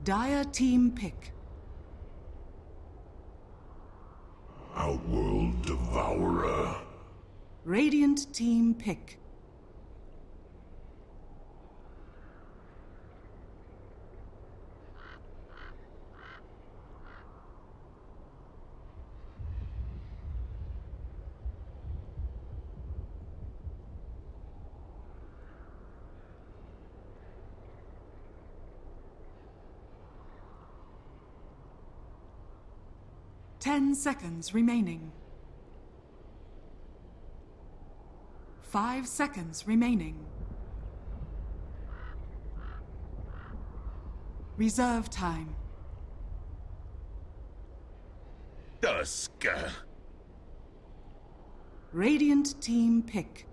Dire team pick. Outworld Devourer. Radiant team pick. Ten seconds remaining. 5 seconds remaining. Reserve time. Dusk. Radiant team pick.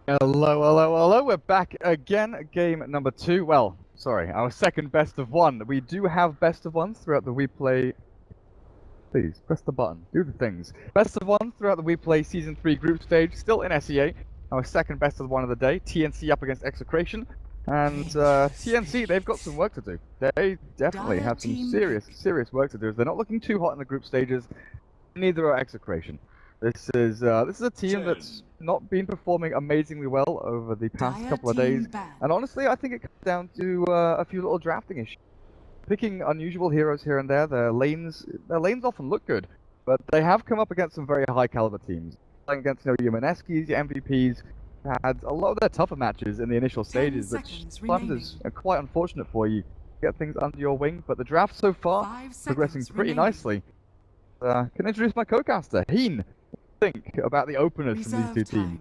Hello, hello, hello. We're back again. Game number 2. Well, sorry, our second best of 1. We do have best of 1s throughout the WePlay. Please, press the button. Do the things. Best of 1 throughout the WePlay Season 3 group stage. Still in SEA. Our second best of 1 of the day. TNC up against Execration. And TNC, they've got some work to do. They definitely have some serious work to do. They're not looking too hot in the group stages. Neither are Execration. This is a team that's not been performing amazingly well over the past couple of days, and honestly, I think it comes down to a few little drafting issues. Picking unusual heroes here and there. Their lanes often look good, but they have come up against some very high caliber teams. Playing against your Maneskis, your MVPs, had a lot of their tougher matches in the initial stages, which sometimes is quite unfortunate for you. Get things under your wing, but the draft so far progressing pretty nicely. Can I introduce my co-caster, Heen. Think about the openers from these two teams.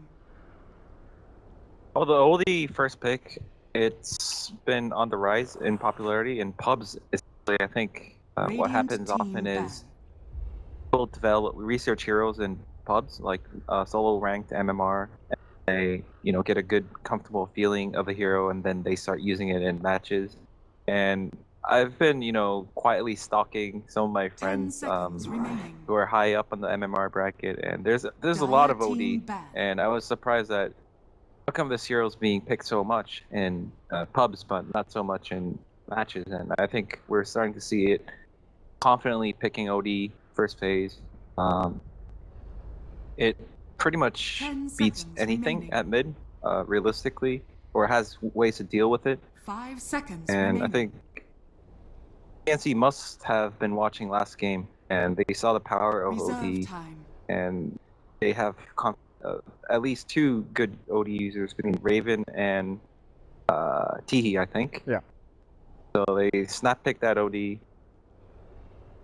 Well, the OD first pick, it's been on the rise in popularity in pubs. Especially, I think what happens often is people develop research heroes in pubs, like solo ranked MMR. And they, get a good, comfortable feeling of a hero, and then they start using it in matches. And I've been, quietly stalking some of my friends who are high up on the MMR bracket, and there's a lot of OD, and I was surprised that how come this hero's being picked so much in pubs, but not so much in matches, and I think we're starting to see it confidently picking OD first phase. It pretty much beats anything at mid, realistically, or has ways to deal with it. 5 seconds and remaining. I think TNC must have been watching last game, and they saw the power of OD, and they have at least 2 good OD users between Raven and Teehee, I think. Yeah. So they snap picked that OD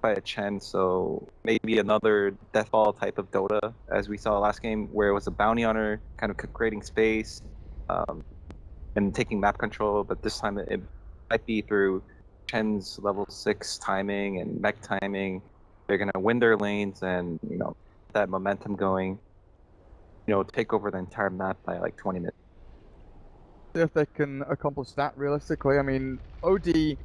by a Chen, so maybe another Deathball type of Dota, as we saw last game, where it was a bounty hunter, kind of creating space, and taking map control, but this time it might be through Chen's level 6 timing and mech timing. They're gonna win their lanes and that momentum going. Take over the entire map by like 20 minutes. If they can accomplish that realistically, I mean, OD.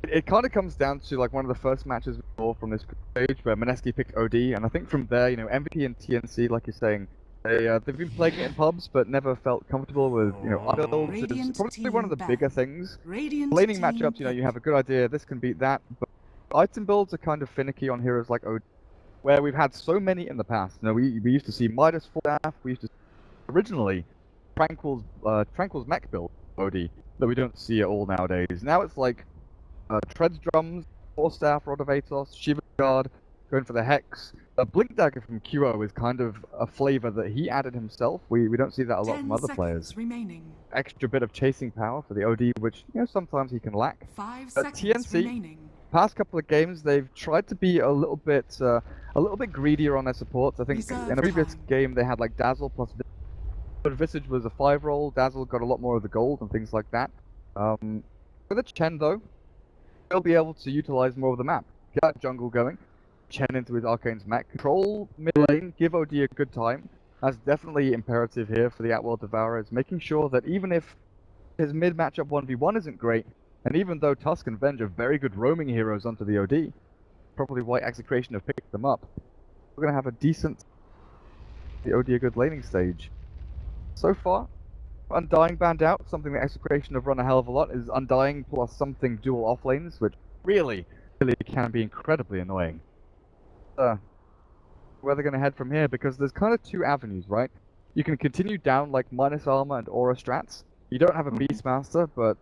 It kind of comes down to like one of the first matches we saw from this stage where Maneski picked OD, and I think from there, MVP and TNC, like you're saying, they've been playing it in pubs, but never felt comfortable with our builds. It's probably one of the bigger things. Laning matchups, you have a good idea, this can beat that, but item builds are kind of finicky on heroes like OD, where we've had so many in the past. We used to see Midas 4 staff, we used to see originally Tranquil's mech build OD that we don't see at all nowadays. Now it's like Treads Drums, 4 staff, Rod of Atos, Shiva Guard, going for the Hex. Blink Dagger from QO is kind of a flavor that he added himself. We don't see that a lot from other players. Extra bit of chasing power for the OD, which sometimes he can lack. 5 But seconds TNC, remaining. past couple of games, they've tried to be a little bit greedier on their supports. I think in a previous game they had like Dazzle plus Visage. But Visage was a 5-roll. Dazzle got a lot more of the gold and things like that. With a Chen though, he'll be able to utilize more of the map. Get that jungle going, Chen into his Arcane's mech, control mid lane, give OD a good time. That's definitely imperative here for the Outworld Devourers, making sure that even if his mid matchup 1v1 isn't great, and even though Tusk and Venge are very good roaming heroes onto the OD, probably why Execration have picked them up, we're going to have the OD a good laning stage. So far, Undying banned out, something that Execration have run a hell of a lot, is Undying plus something dual off lanes, which really can be incredibly annoying. Where they're going to head from here, because there's kind of two avenues, right? You can continue down like minus armor and aura strats. You don't have a Beastmaster, but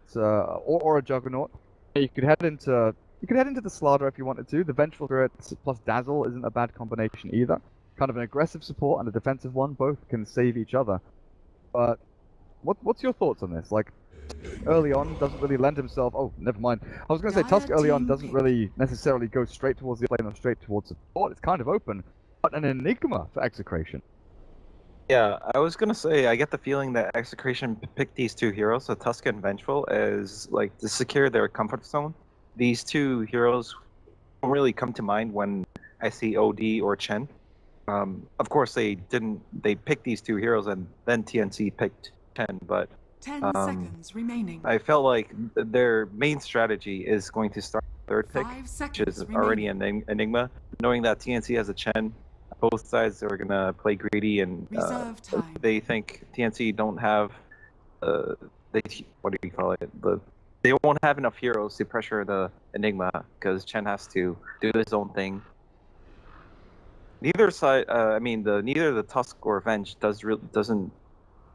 or a Juggernaut. You could head into the Slardar if you wanted to. The Vengeful Spirit plus Dazzle isn't a bad combination either. Kind of an aggressive support and a defensive one, both can save each other. But what's your thoughts on this? Like, early on doesn't really lend himself. Oh, never mind. I was going to say Tusk early on doesn't really necessarily go straight towards the lane or straight towards support. It's kind of open, but an enigma for Execration. Yeah, I was gonna say I get the feeling that Execration picked these two heroes, so Tusk and Vengeful, as like to secure their comfort zone. These two heroes don't really come to mind when I see OD or Chen. Of course, they didn't. They picked these two heroes, and then TNC picked Chen. But 10 seconds remaining. I felt like their main strategy is going to start third pick, 5 which seconds is already an enigma. Knowing that TNC has a Chen, both sides are gonna play greedy, and Reserve time. they think TNC don't have what do you call it? They won't have enough heroes to pressure the enigma because Chen has to do his own thing. Neither side, neither the Tusk or Venge doesn't.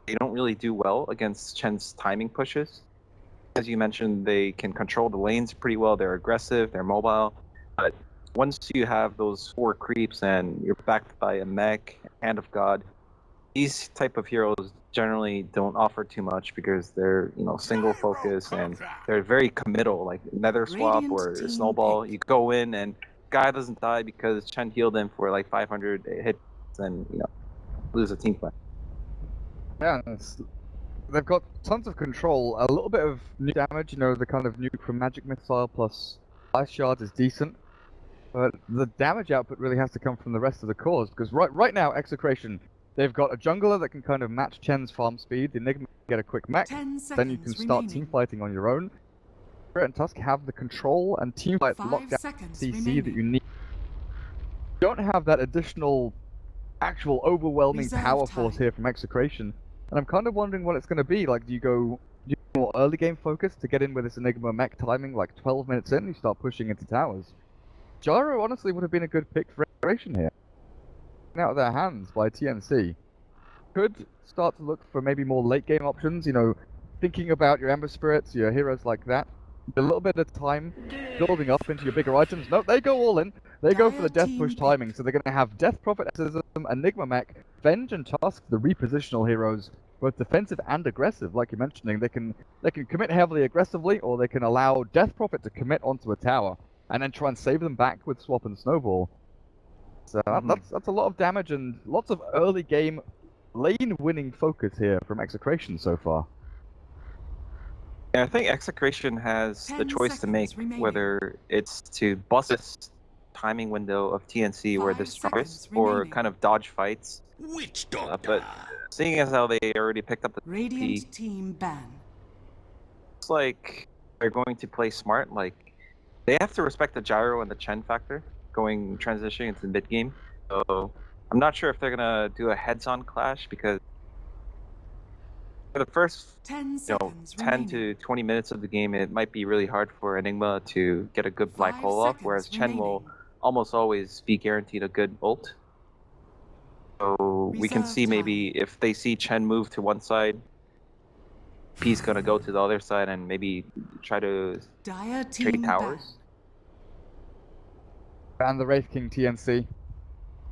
They don't really do well against Chen's timing pushes. As you mentioned, they can control the lanes pretty well. They're aggressive, they're mobile. But once you have those 4 creeps and you're backed by a mech, Hand of God, these type of heroes generally don't offer too much because they're single focus and they're very committal, like Nether Swap or Snowball. You go in and guy doesn't die because Chen healed him for like 500 hits and lose a team fight. Yeah, they've got tons of control, a little bit of new damage, the kind of nuke from Magic Missile plus Ice Shards is decent, but the damage output really has to come from the rest of the cores, because right now, Execration, they've got a jungler that can kind of match Chen's farm speed, the Enigma can get a quick mech, then you can start teamfighting on your own. Spirit and Tusk have the control and teamfight lockdown CC that you need. You don't have that additional actual overwhelming power force here from Execration, and I'm kind of wondering what it's going to be. Like, do you go more early game focus to get in with this Enigma mech timing, like 12 minutes in, you start pushing into towers? Gyro honestly would have been a good pick for Execration here. Out of their hands by TNC. Could start to look for maybe more late game options, thinking about your Ember Spirits, your heroes like that. A little bit of time building up into your bigger items. Nope, they go all in. They go for the death push timing, so they're going to have Death Prophet, Exorcism, Enigma Mech, Venge and Tusk, the repositional heroes, both defensive and aggressive, like you're mentioning. They can commit heavily aggressively, or they can allow Death Prophet to commit onto a tower, and then try and save them back with Swap and Snowball. So that's a lot of damage and lots of early game lane winning focus here from Execration so far. Yeah, I think Execration has the choice to make whether it's to bust this timing window of TNC where they're strongest, or kind of dodge fights. Witch Doctor. But seeing as how they already picked up the Radiant team ban. It's like they're going to play smart. Like, they have to respect the gyro and the Chen factor transitioning into mid game. So I'm not sure if they're gonna do a heads-on clash, because for the first 10 to 20 minutes of the game, it might be really hard for Enigma to get a good black hole off, whereas Chen will almost always be guaranteed a good ult. So we can see maybe if they see Chen move to one side, P's gonna go to the other side and maybe try to trade towers. Ban the Wraith King, TNC.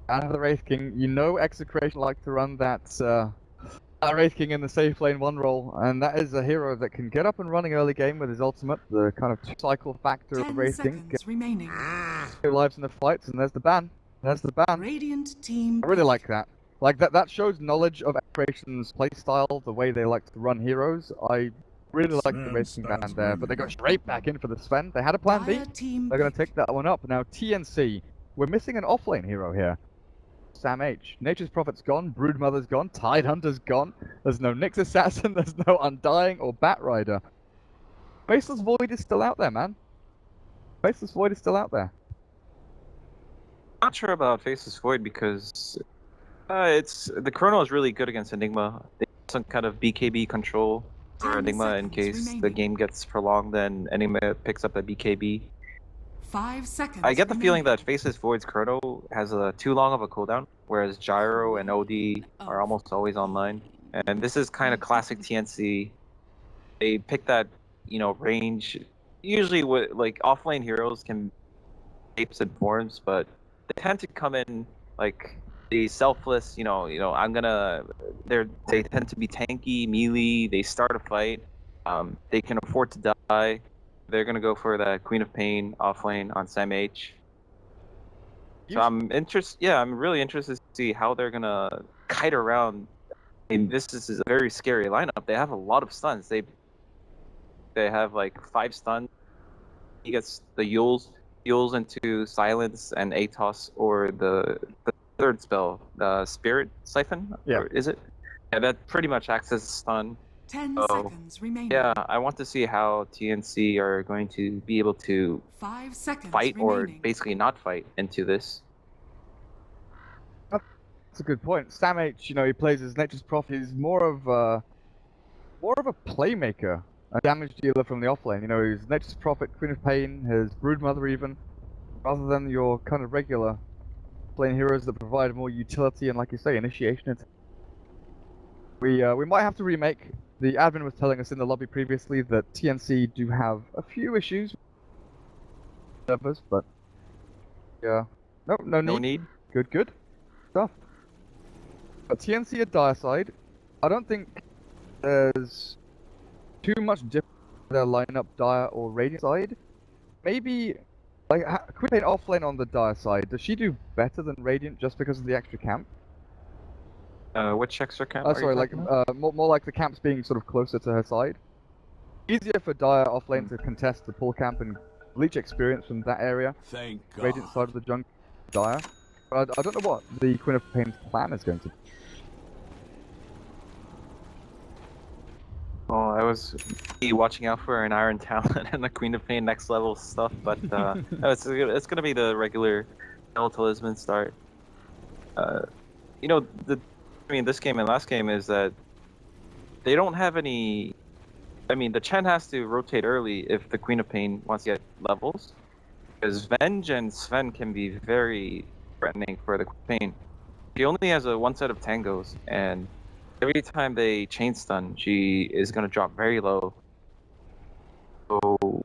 Ban the Wraith King. Execration like to run that Wraith King in the safe lane 1 role, and that is a hero that can get up and running early game with his ultimate, the kind of 2-cycle factor of Wraith King. 10 seconds remaining. 2 lives in the fights, and there's the ban. There's the ban. Radiant team. I really like that. Like, that shows knowledge of Execration's playstyle, the way they like to run heroes. I really like the Wraith King ban there, but they got straight back in for the Sven. They had a plan B. They're going to take that one up. Now, TNC, we're missing an offlane hero here. Sam H. Nature's Prophet's gone, Broodmother's gone, Tidehunter's gone. There's no Nyx Assassin, there's no Undying or Batrider. Faceless Void is still out there, man. Faceless Void is still out there. Not sure about Faceless Void because the Chrono is really good against Enigma. They some kind of BKB control for 10 Enigma in seconds case the remaining. game gets prolonged, then Enigma picks up a BKB. 5 seconds. I get the feeling remaining. that Faceless Void's Chrono has too long of a cooldown, whereas Gyro and OD are almost always online. And this is kind of classic TNC. They pick that, range. Usually, with like offlane heroes can shapes and forms, but they tend to come in like the selfless. They tend to be tanky, melee. They start a fight. They can afford to die. They're gonna go for the Queen of Pain offlane on Sam H. So I'm really interested to see how they're gonna kite around. I mean, this is a very scary lineup. They have a lot of stuns. They have like 5 stuns. He gets the Yules into Silence and Atos, or the third spell, the Spirit Siphon. Yeah. Or is it? Yeah, that pretty much acts as a stun. 10 So, seconds remaining. yeah, I want to see how TNC are going to be able to 5 seconds fight remaining. or basically not fight into this. That's a good point. Sam H, he plays as Nature's Prophet. He's more of a playmaker, a damage dealer from the offlane. He's Nature's Prophet, Queen of Pain, his Broodmother even, rather than your kind of regular lane heroes that provide more utility and, like you say, initiation. We might have to remake. The admin was telling us in the lobby previously that TNC do have a few issues with servers, but yeah, no need. Good stuff. But TNC at Dire side, I don't think there's too much difference in their lineup, Dire or Radiant side. Maybe, like, Queen Pain offlane on the Dire side, does she do better than Radiant just because of the extra camp? Which extra camp? Sorry, like, more like the camps being sort of closer to her side. Easier for Dire offlane to contest the pull camp and leech experience from that area. Thank God. Radiant side of the jungle, Dire. But I don't know what the Queen of Pain's plan is going to be. Well, I was watching out for an Iron Talon and the Queen of Pain next level stuff, but it's gonna be the regular Talisman start. This game and last game is that they don't have any. I mean, the Chen has to rotate early if the Queen of Pain wants to get levels, because Venge and Sven can be very threatening for the Queen of Pain. She only has one set of tangos, and every time they chain stun, she is going to drop very low. So we're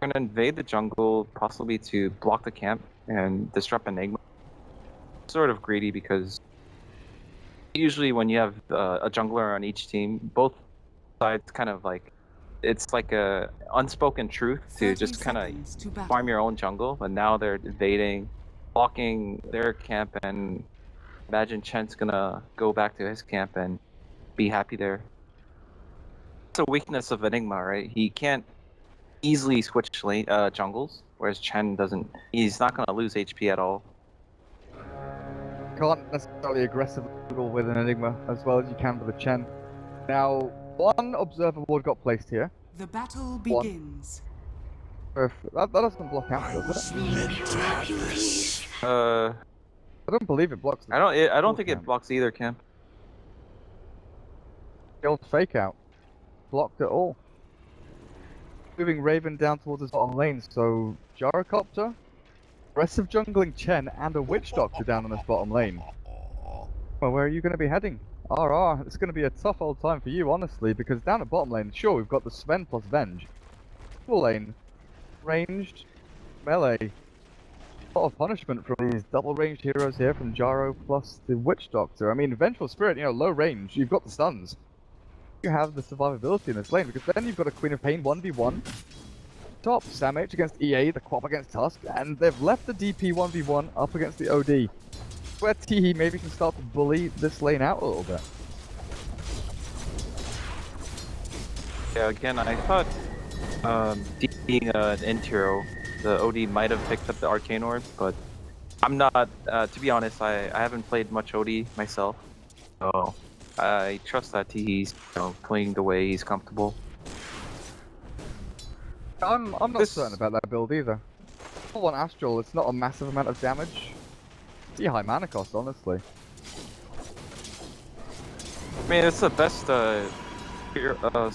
going to invade the jungle, possibly to block the camp and disrupt Enigma. Sort of greedy, because usually when you have a jungler on each team, both sides kind of like, it's like a unspoken truth to just kind of farm your own jungle, but now they're invading, blocking their camp, and imagine Chen's gonna go back to his camp and be happy there. It's a weakness of Enigma, right? He can't easily switch jungles, whereas Chen doesn't. He's not gonna lose HP at all. Can't necessarily aggressively jungle with an Enigma as well as you can with a Chen. Now, one observer ward got placed here. The battle begins. That doesn't block out, does it? Meant to have this. I don't believe it blocks. I don't think it blocks either camp. The old fake out. Blocked it all. Moving Raven down towards his bottom lane, so Gyrocopter, aggressive jungling Chen, and a Witch Doctor down on his bottom lane. Well, where are you going to be heading? RR, it's going to be a tough old time for you, honestly, because down at bottom lane, sure, we've got the Sven plus Venge. Full lane, ranged, melee. A lot of punishment from these double ranged heroes here from Gyro plus the Witch Doctor. I mean, Vengeful Spirit, low range, you've got the stuns. You have the survivability in this lane, because then you've got a Queen of Pain 1v1. Top, Sam H against EA, the Quap against Tusk, and they've left the DP 1v1 up against the OD. Where Teehee maybe can start to bully this lane out a little bit. Yeah, again, I thought being an Intero, the OD might have picked up the Arcane Orb, but I'm not, to be honest, I haven't played much OD myself, so I trust that Teehee's playing the way he's comfortable. I'm not certain about that build either. Full on Astral, it's not a massive amount of damage. It's high mana cost, honestly. I mean, it's the best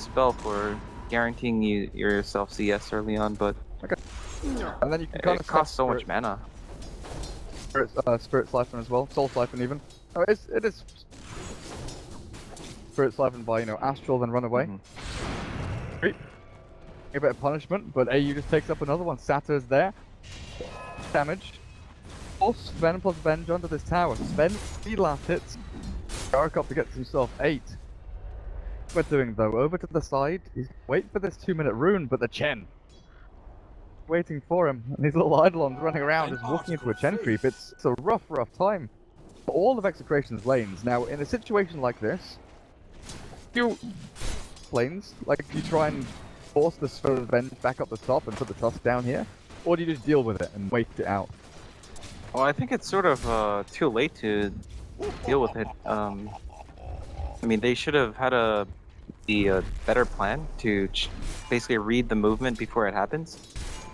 spell for guaranteeing yourself CS early on, but And then you can kind it of costs so much mana. Spirit Siphon as well, Soul Siphon even. Oh, it is Spirit Siphon by, you know, Astral, then run away. Great. A bit of punishment, but AU just takes up another one. Sato is there. Damage. Force Sven plus Venge onto this tower. Sven, 3 last hits. Garacopter gets himself 8. We're doing though, over to the side. He's waiting for this 2-minute rune, but the Chen waiting for him, and these little Eidolons running around just walking into a Chen creep. It's a rough time for all of Execration's lanes. Now, in a situation like this, few lanes, like you try and force the Sphere of Venge back up the top and put the Tusk down here, or do you just deal with it and wait it out? Well, I think it's sort of too late to deal with it. I mean, they should have had a better plan to basically read the movement before it happens.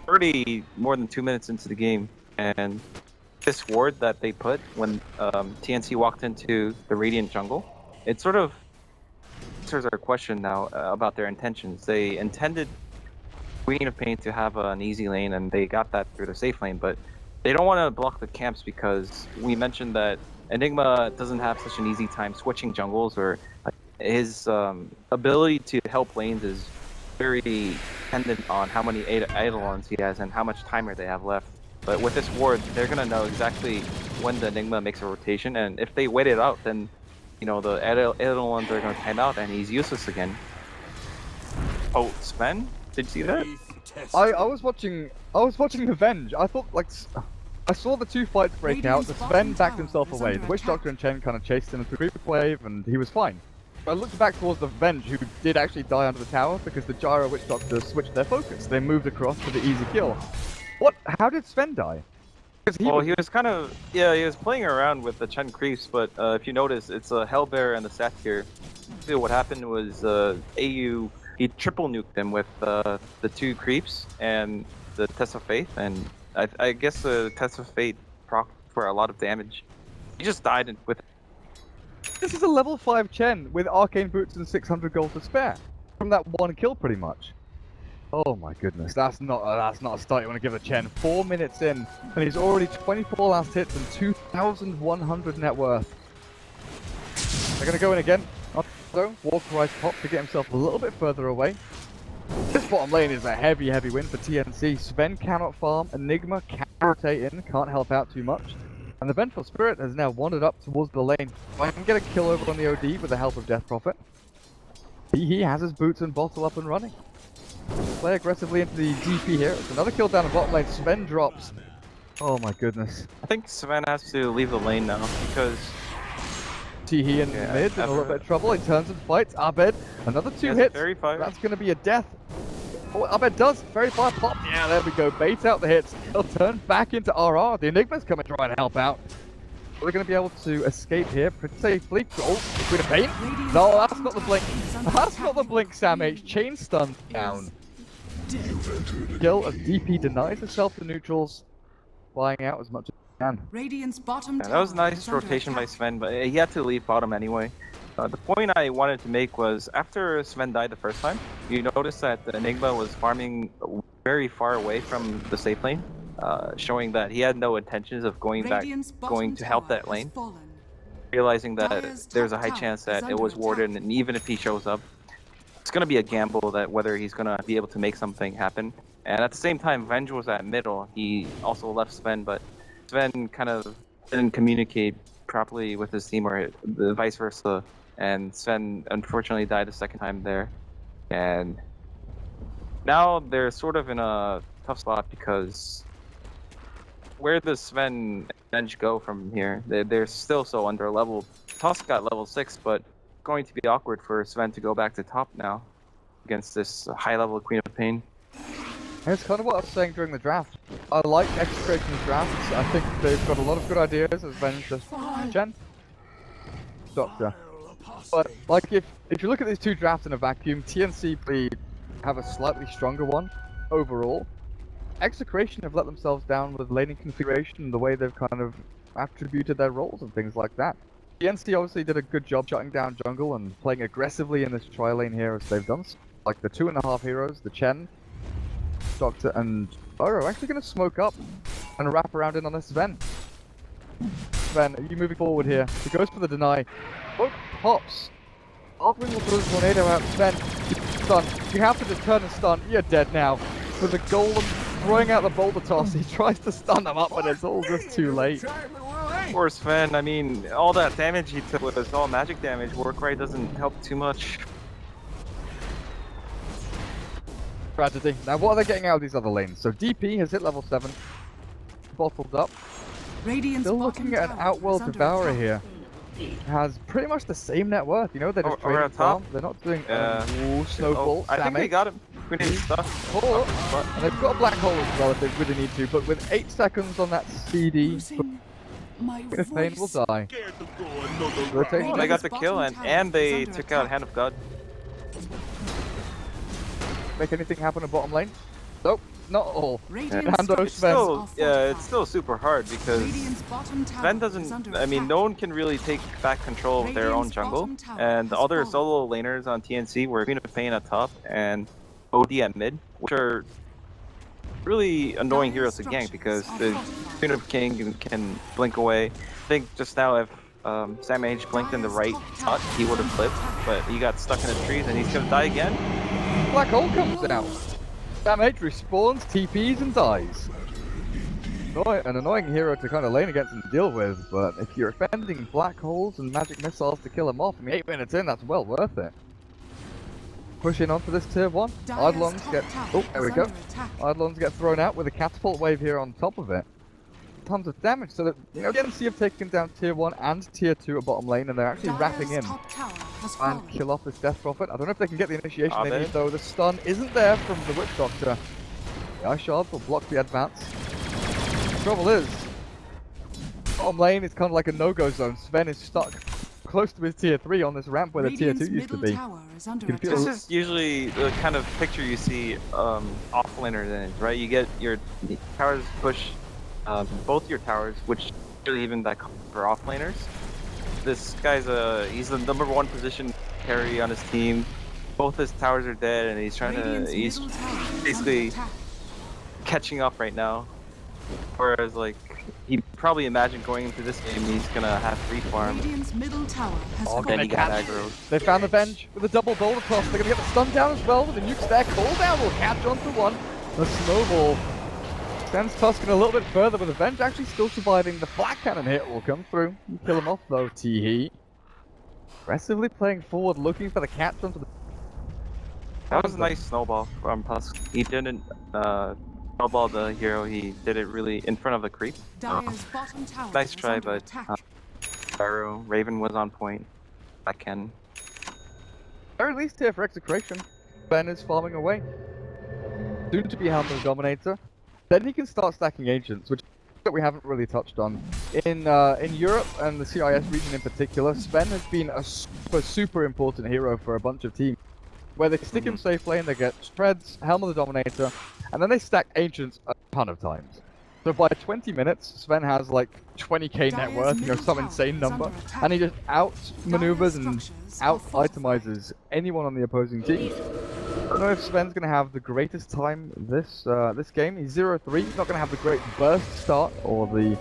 Already more than 2 minutes into the game, and this ward that they put when TNC walked into the Radiant jungle, it sort of answers our question now about their intentions. They intended Queen of Pain to have an easy lane, and they got that through the safe lane, but they don't want to block the camps because we mentioned that Enigma doesn't have such an easy time switching jungles, or his ability to help lanes is very dependent on how many Eidolons he has and how much timer they have left. But with this ward, they're gonna know exactly when the Enigma makes a rotation, and if they wait it out, then you know the Eidolons are gonna time out and he's useless again. Oh, Sven, did you see that? I was watching the Venge. I thought, like, I saw the 2 fights break out. The Sven backed himself away. The Witch Doctor and Chen kind of chased him through the wave, and he was fine. I looked back towards the Venge, who did actually die under the tower because the Gyro Witch Doctor switched their focus. They moved across for the easy kill. What? How did Sven die? He was kind of, he was playing around with the Chen creeps, but if you notice, it's a Hellbear and the Satyr. What happened was AU, he triple nuked them with the 2 creeps and the Test of Faith, and I guess the Test of Fate proc for a lot of damage. He just died with. This is a level 5 Chen with arcane boots and 600 gold to spare from that 1 kill, pretty much. Oh my goodness, that's not a start you want to give a Chen. 4 minutes in, and he's already 24 last hits and 2,100 net worth. They're gonna go in again. So, Warcry's pop to get himself a little bit further away. This bottom lane is a heavy win for TNC. Sven cannot farm, Enigma can't rotate in, can't help out too much. And the Vengeful Spirit has now wandered up towards the lane. I can get a kill over on the OD with the help of Death Prophet. He has his boots and bottle up and running. Play aggressively into the DP here. It's another kill down the bottom lane. Sven drops. Oh my goodness. I think Sven has to leave the lane now because Teehee in mid in a little bit of trouble. He turns and fights. Abed, another 2 hits. That's going to be a death. Oh, Abed does. Very far pop. Yeah, there we go. Bait out the hits. He'll turn back into RR. The Enigma's coming to try and help out. We're going to be able to escape here pretty safely. Oh, Queen of Pain. No, that's not the blink. That's not the blink, Sam H. Chain stun down. Kill as DP denies herself the neutrals. Flying out as much as he can. Radiant's bottom that was a nice rotation by Sven, but he had to leave bottom anyway. The point I wanted to make was, after Sven died the first time, you noticed that the Enigma was farming very far away from the safe lane, showing that he had no intentions of going to help that lane, realizing that there's a high chance that it was warded, and even if he shows up, it's going to be a gamble that whether he's going to be able to make something happen. And at the same time, Venge was at middle. He also left Sven, but Sven kind of didn't communicate properly with his team, or the vice versa. And Sven unfortunately died the second time there. And now they're sort of in a tough spot because where does Sven and Venge go from here? They're still so under leveled. Tusk got level 6, but it's going to be awkward for Sven to go back to top now against this high level Queen of Pain. It's kind of what I was saying during the draft. I like Execration's drafts. I think they've got a lot of good ideas as Venge just Chen. Doctor. But like if you look at these 2 drafts in a vacuum, TNC have a slightly stronger one overall. Execration have let themselves down with laning configuration and the way they've kind of attributed their roles and things like that. TNC obviously did a good job shutting down jungle and playing aggressively in this tri lane here as they've done. Like the 2.5 heroes, the Chen, Doctor, and Oro actually going to smoke up and wrap around in on this Sven. Sven, are you moving forward here? He goes for the deny. Oh, pops. Altwing will throw the tornado out. Sven, stun. You have to just turn and stun. You're dead now. With the golem throwing out the boulder toss, he tries to stun them up, but it's all just too late. Poor Sven, I mean, all that damage he took with his all magic damage, work rate doesn't help too much. Tragedy. Now what are they getting out of these other lanes? So DP has hit level 7, bottled up. Radiant's Still bottom looking at an tower Outworld is under Devourer attack. here. Has pretty much the same net worth, you know, they're just Or trading at top. farm. They're not doing Oh, snowball, I think they damage. got him. We need stuff. Or, and they've got a black hole as well if they really need to, but with 8 seconds on that CD, Losing my Pain will voice. die. Oh, Rotation. they got the Bottom kill tower and they is under took out attack. Hand of God. Make anything happen in bottom lane? Nope, not at all. Radiant's Hando structures Sven. are Still, yeah, it's fortified. still super hard because Radiant's bottom tower Sven is doesn't, under I mean, attack. no one can really take back control of their own Radiant's jungle. bottom tower And the has other fallen. solo laners on TNC were Queen of Pain at top and OD at mid, which are really annoying heroes to gank because the Queen of King can blink away. I think just now if Sam H blinked in the right spot, he would have flipped, but he got stuck in the trees and he's gonna die again. Black hole comes out. Damage respawns, TPs, and dies. An annoying hero to kind of lane against and deal with, but if you're offending black holes and magic missiles to kill him off, I mean, 8 minutes in, that's well worth it. Pushing on for this tier 1. Dire's Ardlons top get... tower Oh, there we is go. under attack. Ardlons get thrown out with a catapult wave here on top of it. Tons of damage, so that, you know, TNC have taken down tier 1 and tier 2 at bottom lane, and they're actually wrapping Dire's in. top tower has And fallen. kill off this Death Prophet. I don't know if they can get the initiation Are they they? need though. The stun isn't there from the Witch Doctor. The Ice Shard will block the advance. The trouble is, bottom lane is kind of like a no-go zone. Sven is stuck close to his tier 3 on this ramp where the tier 2 Radiant's used to middle be. tower is under You can feel attack. This is usually the kind of picture you see off-laners in, right? You get your towers push both your towers, which really even that for off-laners. This guy's he's the #1 position carry on his team. Both his towers are dead, and he's trying Radiant's to he's middle tower is basically under attack. catching up right now. Whereas like he probably imagined going into this game he's gonna have free farm, Radiant's middle tower has Oh, then fallen. he got aggro. They found the Venge with a double boulder toss. They're going to get the stun down as well. The nukes there. Cooldown will catch onto one. The snowball sends Tuscan a little bit further, but the Venge actually still surviving. The flat cannon hit will come through. You kill him off though, Teehee. Aggressively playing forward, looking for the catch onto the... That was a nice snowball from Tusk. He didn't snowball the hero, he did it really in front of the creep. Dire's bottom tower Nice is try, under but attack. Pyro, Raven was on point. I can. Or at least here for Execration. Ben is farming away. Soon to be Helm of Dominator. Then he can start stacking Ancients, which we haven't really touched on. In Europe and the CIS region in particular, Sven has been a super important hero for a bunch of teams. Where they stick him safe lane, they get Treads, Helm of the Dominator, and then they stack Ancients a ton of times. So by 20 minutes, Sven has like 20k net Dire's worth, you know, middle some tower insane is number, under attack. and he just out-maneuvers and structures are out-itemizes anyone on the opposing team. I don't know if Sven's going to have the greatest time this game. He's 0-3, he's not going to have the great burst start or the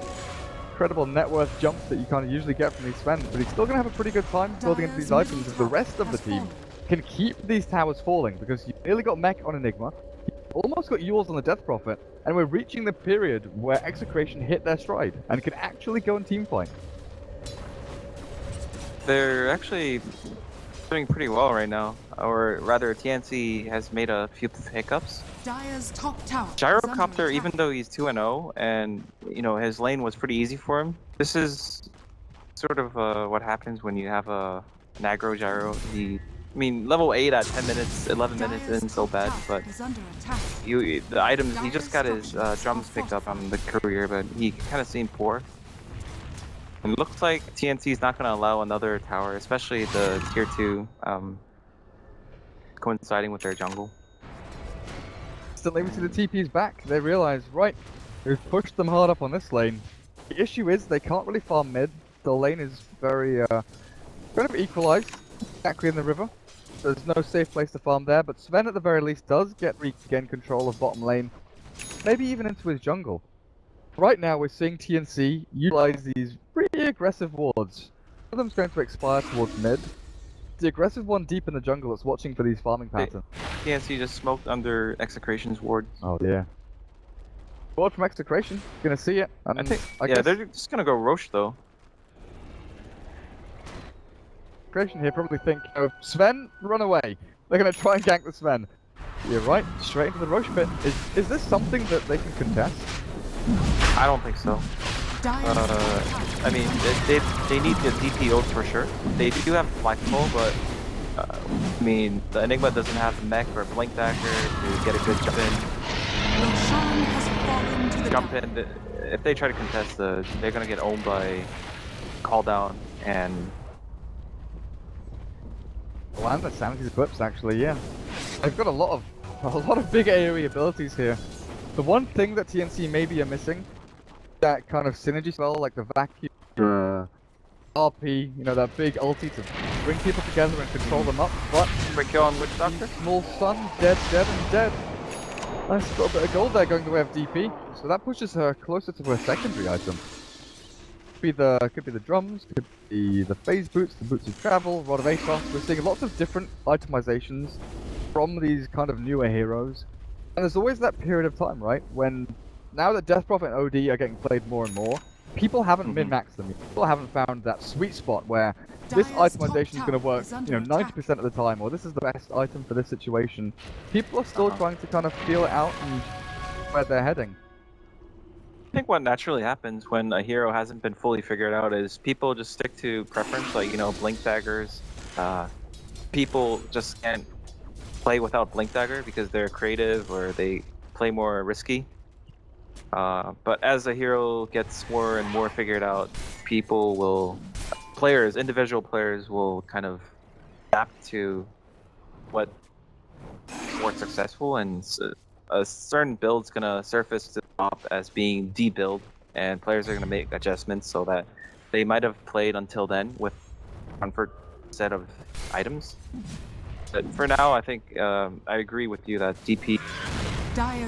incredible net worth jumps that you kind of usually get from these Sven, but he's still going to have a pretty good time building into these items if the rest of the team can keep these towers falling, because you nearly got Mech on Enigma, you almost got Yules on the Death Prophet, and we're reaching the period where Execration hit their stride and can actually go and teamfight. They're actually doing pretty well right now, or rather TNC has made a few hiccups. Dire's top tower is under Gyrocopter, attack. even though he's 2-0 and you know his lane was pretty easy for him, this is sort of what happens when you have an aggro gyro. I mean, level 8 at 10 minutes, 11 minutes Dire's isn't so top bad, tower but is under attack. the items, he just got his drums picked up on the courier, but he kind of seemed poor. And it looks like TNC is not going to allow another tower, especially the tier 2, coinciding with their jungle. Instantly we see the TP's back. They realize, right, we've pushed them hard up on this lane. The issue is they can't really farm mid. The lane is very kind of equalized, exactly in the river. There's no safe place to farm there, but Sven at the very least does get regain control of bottom lane, maybe even into his jungle. Right now we're seeing TNC utilize these pretty aggressive wards. One of them's going to expire towards mid. The aggressive one deep in the jungle is watching for these farming patterns. TNC just smoked under Execration's ward. Oh yeah. Ward from Execration, gonna see it. I think. I Yeah, guess they're just gonna go Roche though. Execration here probably think, oh, Sven, run away. They're gonna try and gank the Sven. You're right, straight into the Roche pit. Is this something that they can contest? I don't think so. I mean, they need the DP ult for sure. They do have Blackpool, but I mean, the Enigma doesn't have the mech or Blink Dagger to get a good jump in. Roshan has fallen to the Jump ground. in. If they try to contest, they're gonna get owned by Call Down and. Well, and the Sanity's Eclipse actually, yeah. They've got a lot of big AoE abilities here. The one thing that TNC maybe are missing, that kind of synergy spell, like the vacuum, RP, you know, that big ulti to bring people together and control them up, but Quick kill on Witch Doctor. small sun, dead, and dead. Nice little bit of gold there going the way of DP, so that pushes her closer to her secondary item. Could be the drums, could be the phase boots, the boots of travel, Rod of Asos. We're seeing lots of different itemizations from these kind of newer heroes. And there's always that period of time, right, when now that Death Prophet and OD are getting played more and more, people haven't min-maxed them. People haven't found that sweet spot where this Dire's itemization is top going to work, tower is under 90% of the time, or this is the best item for this situation. People are still trying to kind of feel it out and where they're heading. I think what naturally happens when a hero hasn't been fully figured out is people just stick to preference, like, you know, Blink Daggers. People just can't play without Blink Dagger because they're creative or they play more risky. But as a hero gets more and more figured out, individual players will kind of adapt to what's more successful, and a certain build's gonna surface to the top as being D-build, and players are gonna make adjustments so that they might have played until then with a comfort set of items. But for now, I think I agree with you that DP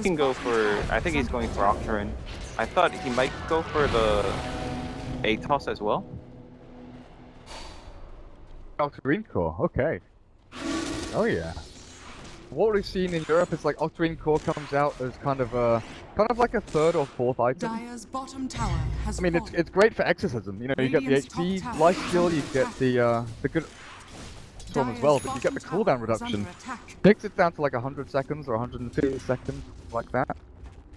can go for. I think he's going for Octarine. I thought he might go for the Atos as well. Octarine Core, okay. Oh yeah. What we've seen in Europe is like Octarine Core comes out as kind of like a third or fourth item. Dire's bottom tower has I mean, fallen. it's great for exorcism. You know, you get the Radiant's HP, top tower life is skill, under you get attack. the good storm as Dire's well, but you get the bottom cooldown tower is reduction. under attack. Takes it down to like 100 seconds or 150 seconds, like that.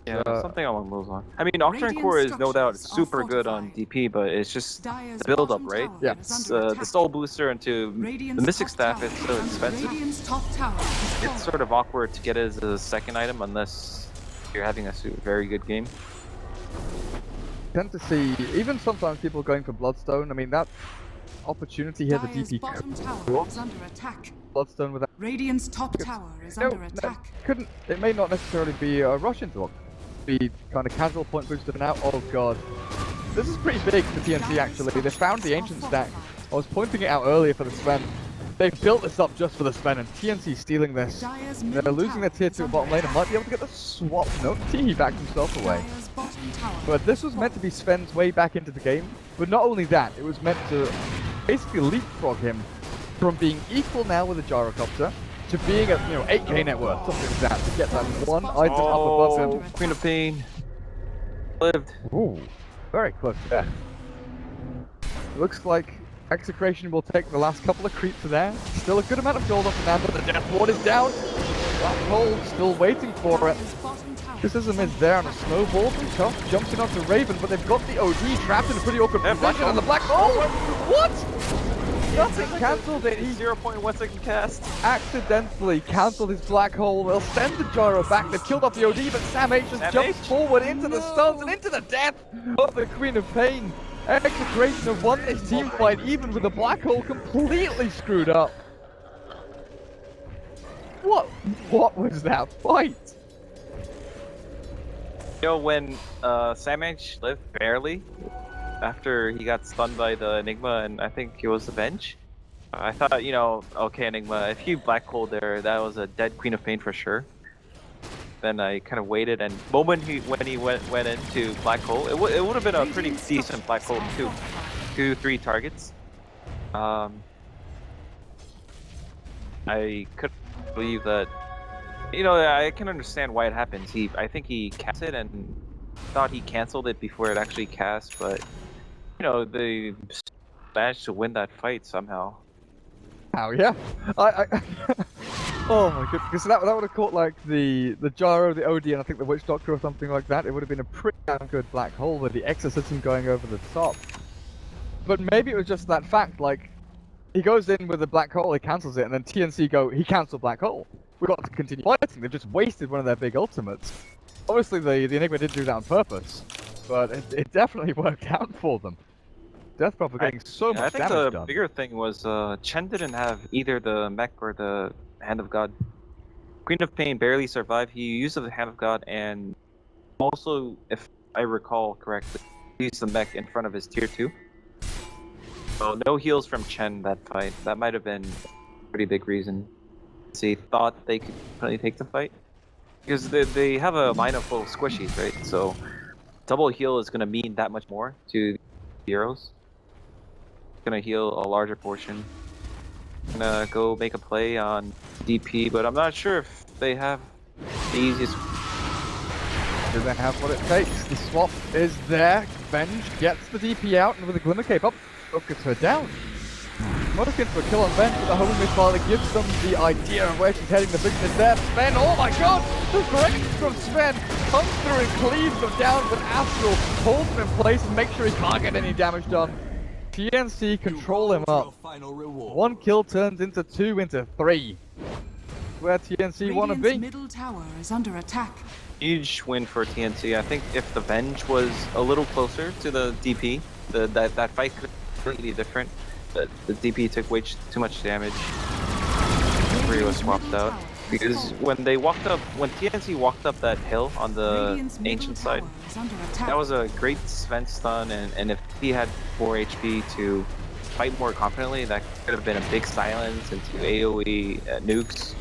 Yeah, something along those lines. I mean, Octarine Core is no doubt structures are super good on fortified. DP, but it's just Dire's the build up, bottom right? tower Yeah. is It's, under the attack. soul booster into Radiant's the Mystic top Staff tower is so under expensive. Radiant's top tower has fallen. It's sort of awkward to get it as a second item unless you're having a very good game. Tend to see, even sometimes people going for Bloodstone. I mean, that opportunity here, the Dire's DP bottom tower is under attack. Bloodstone without. Radiant's top tower is No, under attack. it may not necessarily be a rush into Octarine. Be kind of casual point booster now. Oh god. This is pretty big for TNC actually. They found the ancient stack. I was pointing it out earlier for the Sven. They built this up just for the Sven, and TNC stealing this. Dire's They're middle losing their tower tier is 2 under bottom lane and attack. might be able to get the swap. No, he backed himself away. Dire's bottom tower But this was meant to be Sven's way back into the game. But not only that, it was meant to basically leapfrog him from being equal now with a gyrocopter to being at, 8k net worth, something like that, to get that one item up above him. Queen of Pain lived. Ooh, very close there. Looks like Execration will take the last couple of creeps there. Still a good amount of gold off Fernando. The Death Ward is down. Black Hole still waiting for it. Dire's bottom tower Criticism is there on a snowball from Cuff. Jumps in onto Raven, but they've got the OD trapped in a pretty awkward Yeah, Black position. And the Hole. Black Hole! What? Nothing cancelled it. He 0.1 second cast. accidentally cancelled his Black Hole. They'll send the gyro back. They've killed off the OD, but Sam H just Sam jumps H? forward into the stuns and into the death of the Queen of Pain. Execration have won this team fight even with the Black Hole completely screwed up. What was that fight? You know, when Sam H lived barely, after he got stunned by the Enigma and I think it was the bench. I thought, you know, okay, Enigma, if you black hole there, that was a dead Queen of Pain for sure. Then I kind of waited, and when he went into black hole, it would have been a pretty decent black hole too. 2-3 targets. I couldn't believe that. You know, I can understand why it happens. I think he cast it and thought he canceled it before it actually cast, but you know, they managed to win that fight somehow. Oh yeah, I oh my goodness, because that would have caught like the gyro, the OD, and I think the Witch Doctor or something like that. It would have been a pretty damn good black hole with the exorcism going over the top. But maybe it was just that fact, like he goes in with the black hole, he cancels it, and then TNC go, he cancelled black hole. We've got to continue fighting. They've just wasted one of their big ultimates. Obviously, the Enigma didn't do that on purpose, but it definitely worked out for them. Death Prophet getting so much damage done. I think the bigger thing was Chen didn't have either the mech or the Hand of God. Queen of Pain barely survived. He used the Hand of God and also, if I recall correctly, he used the mech in front of his tier 2. So no heals from Chen that fight. That might have been a pretty big reason. They thought they could really take the fight. Because they have a lineup full of squishies, right? So double heal is going to mean that much more to the heroes. Gonna heal a larger portion. Gonna go make a play on DP, but I'm not sure if they have the easiest. Do they have what it takes? The swap is there. Venge gets the DP out, and with a Glimmer Cape up, gets her down. Looking for a kill on Venge with the homing missile that gives them the idea of where she's heading. The vision is there. Sven, oh my god! The correction from Sven comes through and cleaves them down with Astral, holds him in place and makes sure he can't get any damage done. TNC control him up. 1 kill turns into 2 into 3. Where TNC want to be. Middle tower is under attack. Huge win for TNC. I think if the Venge was a little closer to the DP, that fight could be completely different. But the DP took way too much damage. Three was swapped out. Because when TNC walked up that hill on the ancient side, that was a great Sven stun, and if he had 4 HP to fight more confidently, that could have been a big silence into AoE nukes.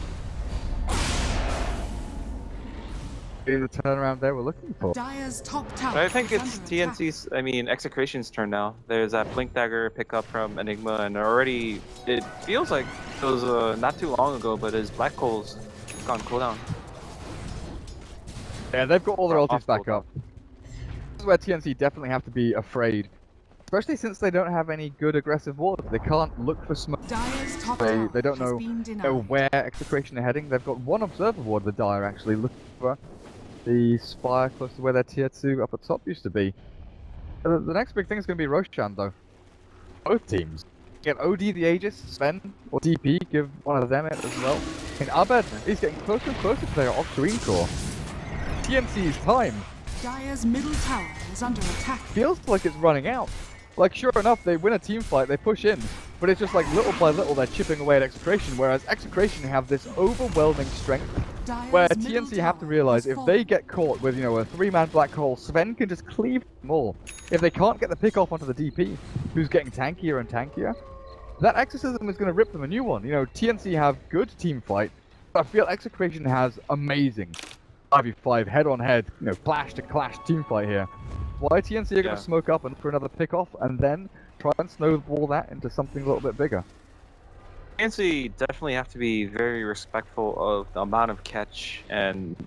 The turnaround there we're looking for. Dire's top tower. But I think it's TNC's, Execration's turn now. There's that Blink Dagger pickup from Enigma, and already it feels like it was not too long ago, but his Black Hole's gone cooldown. Yeah, they've got all their ultis back up. This is where TNC definitely have to be afraid. Especially since they don't have any good aggressive wards. They can't look for smoke. They don't know where Execration are heading. They've got 1 observer ward, the Dire actually looking for the spire close to where their tier 2 up at top used to be. The next big thing is going to be Roshan though. Both teams. Get OD the Aegis, Sven, or DP, give one of them it as well. And Abed is getting closer and closer to their Octarine core. TNC's time. Dire's middle tower is under attack. Feels like it's running out. Like, sure enough, they win a team fight, they push in, but it's just like little by little they're chipping away at Execration, whereas Execration have this overwhelming strength where TNC have to realize if they get caught with, a 3-man black hole, Sven can just cleave them all. If they can't get the pick off onto the DP, who's getting tankier and tankier, that Exorcism is going to rip them a new one. TNC have good team fight, but I feel Execration has amazing 5v5 head-on-head, clash to clash team fight here. Why TNC are going to smoke up and for another pick off and then try and snowball that into something a little bit bigger. TNC definitely have to be very respectful of the amount of catch and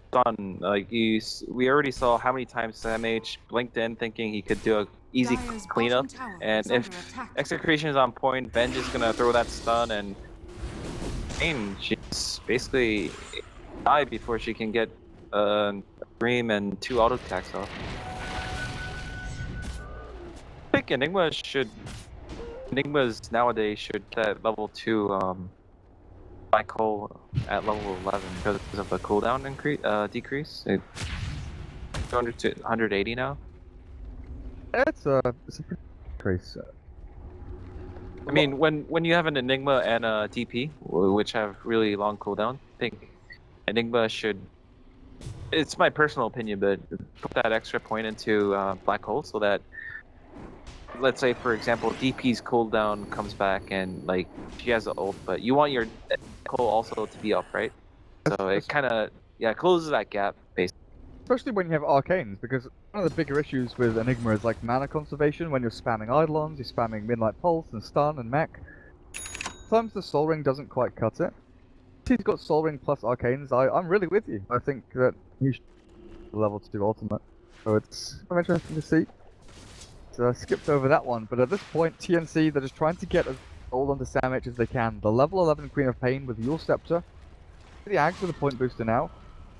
stun. Like we already saw how many times SamH blinked in thinking he could do a easy cleanup, and if Execration is on point, Venge is gonna throw that stun and she's basically die before she can get a Scream and 2 auto attacks off. I think Enigmas nowadays should get at level 2 Black Hole at level 11 because of the cooldown decrease. It's 200 to 180 now. It's a pretty decrease. I mean, when you have an Enigma and a DP, which have really long cooldown, I think Enigma should. It's my personal opinion, but put that extra point into Black Hole so that let's say for example, DP's cooldown comes back and like she has the ult, but you want your echo also to be up, right? So it kind of closes that gap basically. Especially when you have arcanes, because one of the bigger issues with Enigma is like mana conservation when you're spamming Eidolons, you're spamming Midnight Pulse and Stun and Mech. Sometimes the Soul Ring doesn't quite cut it. He's got Soul Ring plus arcanes, I'm really with you. I think that he should level 2 ultimate. So it's interesting to see. So I skipped over that one, but at this point TNC, they're just trying to get as old onto Sam H as they can. The level 11 Queen of Pain with Yule Scepter. The Ags with a point booster now.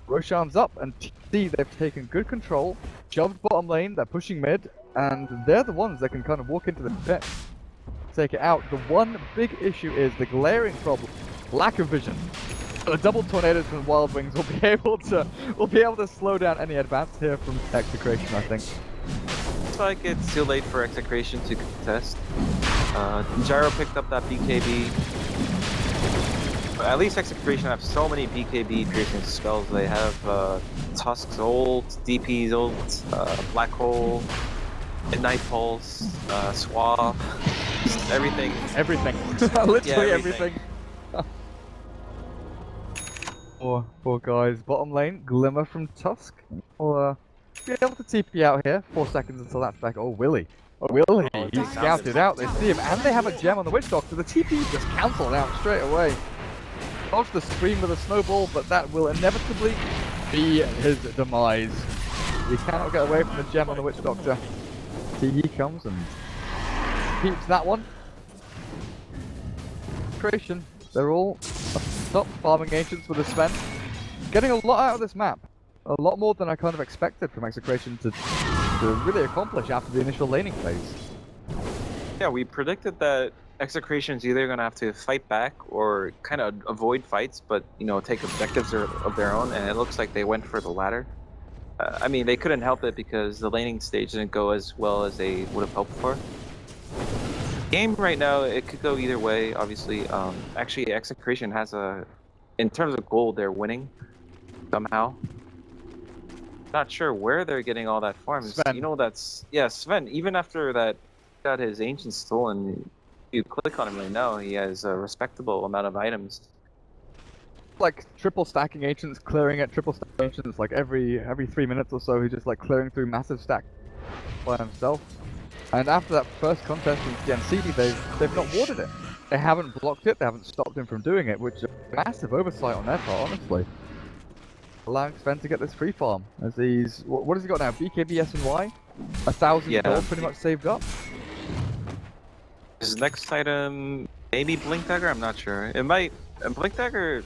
Roshan's up, and TNC, they've taken good control, shoved bottom lane, they're pushing mid, and they're the ones that can kind of walk into the pit, take it out. The one big issue is the glaring problem, lack of vision. The double tornadoes from Wild Wings will be able to slow down any advance here from Execration, I think. Looks like it's too late for Execration to contest. Gyro picked up that BKB. But at least Execration have so many BKB piercing spells. They have Tusk's ult, DP's ult, Black Hole, Midnight Pulse, Swap, everything. Everything. Literally everything. Poor guys. Bottom lane, Glimmer from Tusk. Or be able to TP out here. 4 seconds until that's back. Oh, Willie. Oh, Willie. He's scouted out. They see him, and they have a gem on the Witch Doctor. The TP just cancelled out straight away. Dodge the scream with a snowball, but that will inevitably be his demise. He cannot get away from the gem on the Witch Doctor. See, he comes and keeps that one. Creation. They're all stop farming Ancients with a Sven. Getting a lot out of this map. A lot more than I kind of expected from Execration to really accomplish after the initial laning phase. Yeah, we predicted that Execration's either going to have to fight back or kind of avoid fights, but, you know, take objectives of their own, and it looks like they went for the latter. I mean, they couldn't help it because the laning stage didn't go as well as they would have hoped for. Game right now, it could go either way, obviously. Actually, Execration has in terms of gold, they're winning somehow. Not sure where they're getting all that farm. Sven. You know, Sven, even after that got his ancient stolen, you click on him right now, he has a respectable amount of items. Like triple stacking Ancients, clearing it, triple stacking Ancients, like every 3 minutes or so, he's just like clearing through massive stack by himself. And after that first contest in TNC, they've not warded it. They haven't blocked it, they haven't stopped him from doing it, which is a massive oversight on their part, honestly. Allowing Sven to get this free farm, as he's, what has he got now, BKB, S and Y? 1,000 gold pretty much saved up. His next item, maybe Blink Dagger, I'm not sure. It might, Blink Dagger,